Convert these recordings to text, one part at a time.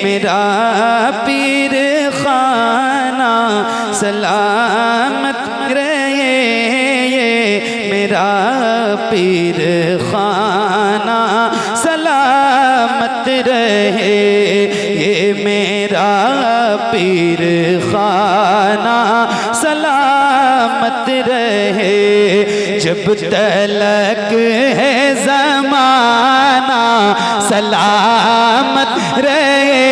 मेरा पीर खाना सलामत रहे, ये मेरा पीर खाना सलामत रहे, ये मेरा पीर खाना सलामत रहे। जब तलक है ज़माना सलामत रहे,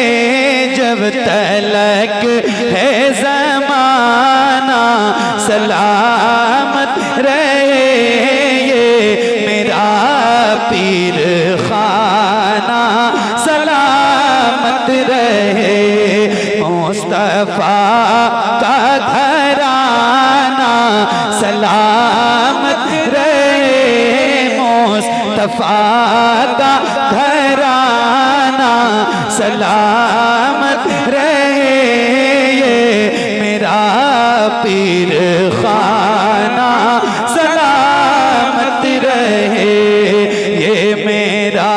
जब तलक है ज़माना सलामत रहे, ये मेरा पीर खाना सलामत रहे। मुस्तफ़ा का घराना सलामत रहे, मुस्तफ़ा का घराना सलामत रहे, ये मेरा पीर खाना सलामत रहे, ये मेरा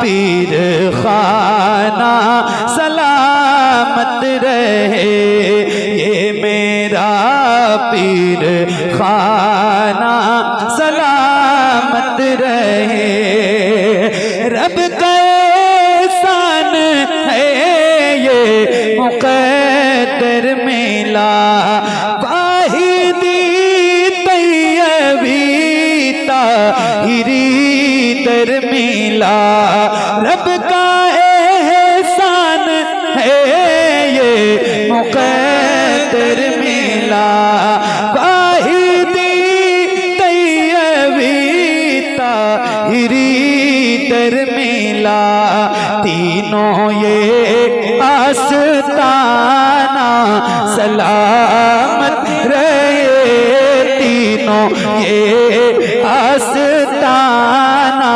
पीर खाना सलामत रहे, ये मेरा पीर खाना सलामत रहे। रब का एहसान है ये मुक़द्दर मिला, वाहिदी तैयबी ताहिरी दर मिला। रब का एहसान है ये मुक़द्दर मिला, वाहिदी तैयबी ताहिरी दर मिला। तीनों ये आस्ताना सलामत रहे, तीनों ये आस्ताना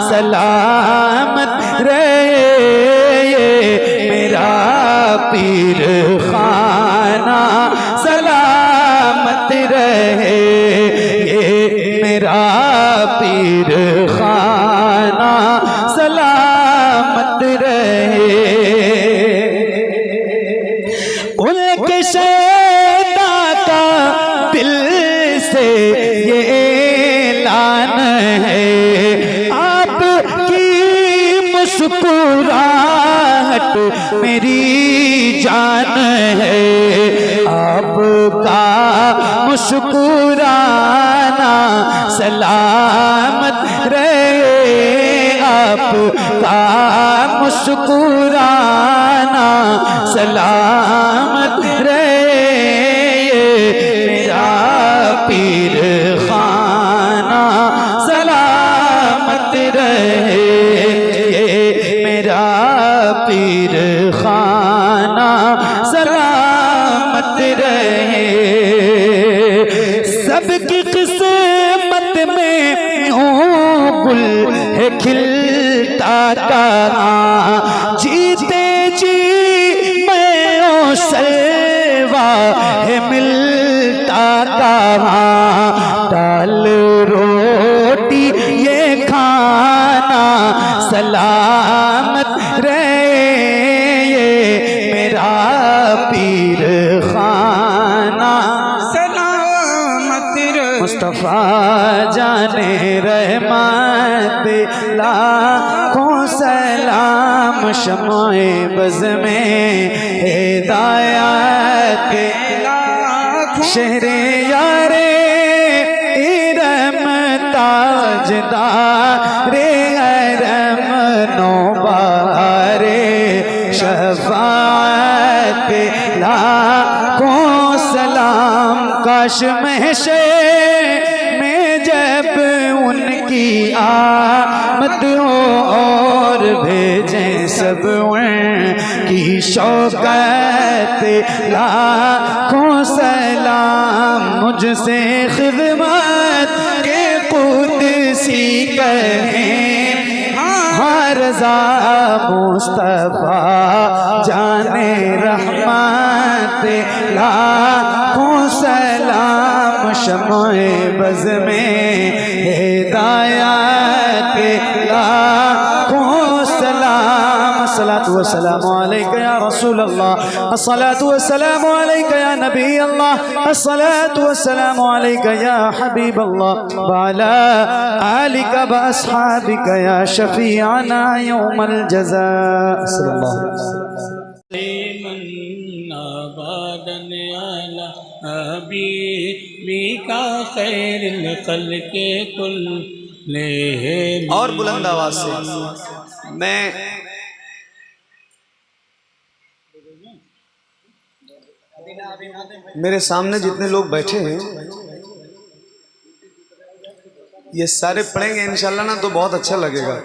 सलामत रहे, ये मेरा पीर खाना सलामत रहे, ये मेरा पीर खाना सलामत रहे। उनके शैदा का दिल से ये ऐलान है, आपकी मुस्कुराहट मेरी जान है, आपका मुस्कुराना सलामत रहे, आपका मुस्कुराना सलामत रहे, ये मेरा पीर खाना सलामत रहे, ये मेरा पीर खाना सलामत रहे। सबकी किस्मत में यूं गुल है खिलता कहाँ, जीते जी मैं ओ सलवा है मिलता कहाँ। दाल रोटी ये खाना सलामत रहे, ये मेरा पीर खाना सलामत रहे। मुस्तफ़ा जाने रहमत लाखों सलाम, शम्ए बज़ में हिदायत शहरे यारे इरम ताजदारे हरम नौबारे शफ़ाअत लाखों सलाम। काश महशर में जब उनकी आमद हो और भेजें सब उनकी शौकत लाखों सलाम। मुझसे खिदमत के कुदसी कहें रज़ा मुस्तफ़ा जाने रहमत लाखों सलाम। शम्ए बज़ में हिदायत लाखों सलाम। सलात अस्सलातु वस्सलामु अलैका या रसूल अल्लाह, अस्सलातु वस्सलामु अलैका या नबी अल्लाह, अस्सलातु वस्सलामु अलैका या हबीब अल्लाह व अला आलिका व अस्हाबिका या शफीअना यौमल जज़ा। सल्लल्लाहु अलैहि वसल्लम। और बुलंद आवाज से मैं मेरे सामने जितने लोग बैठे हैं ये सारे पढ़ेंगे इंशाल्लाह ना, तो बहुत अच्छा लगेगा।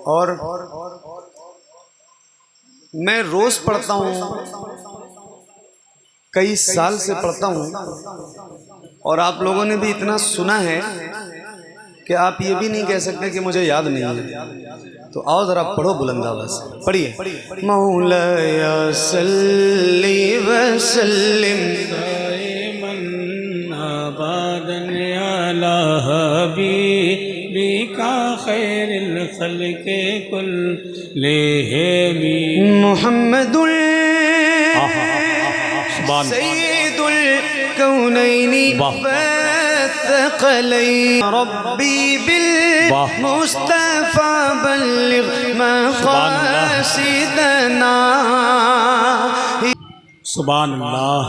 और मैं रोज पढ़ता हूँ, कई साल से पढ़ता हूँ, और आप लोगों ने भी इतना सुना है कि आप ये भी नहीं कह सकते कि मुझे याद नहीं है। तो आओ जरा पढ़ो बुलंद आवाज से, पढ़िए। मौलाया सल्ली व सल्लिम अबदन अला हबीबिका खैरिल खल्क़ि कुल्लिहिम मुहम्मदुल सय्यिदुल कौनैनि वत्थक़लैनि रब्बी बिल मुस्तफ़ा बल्लिग़ मक़ासिदना। सुभान अल्लाह।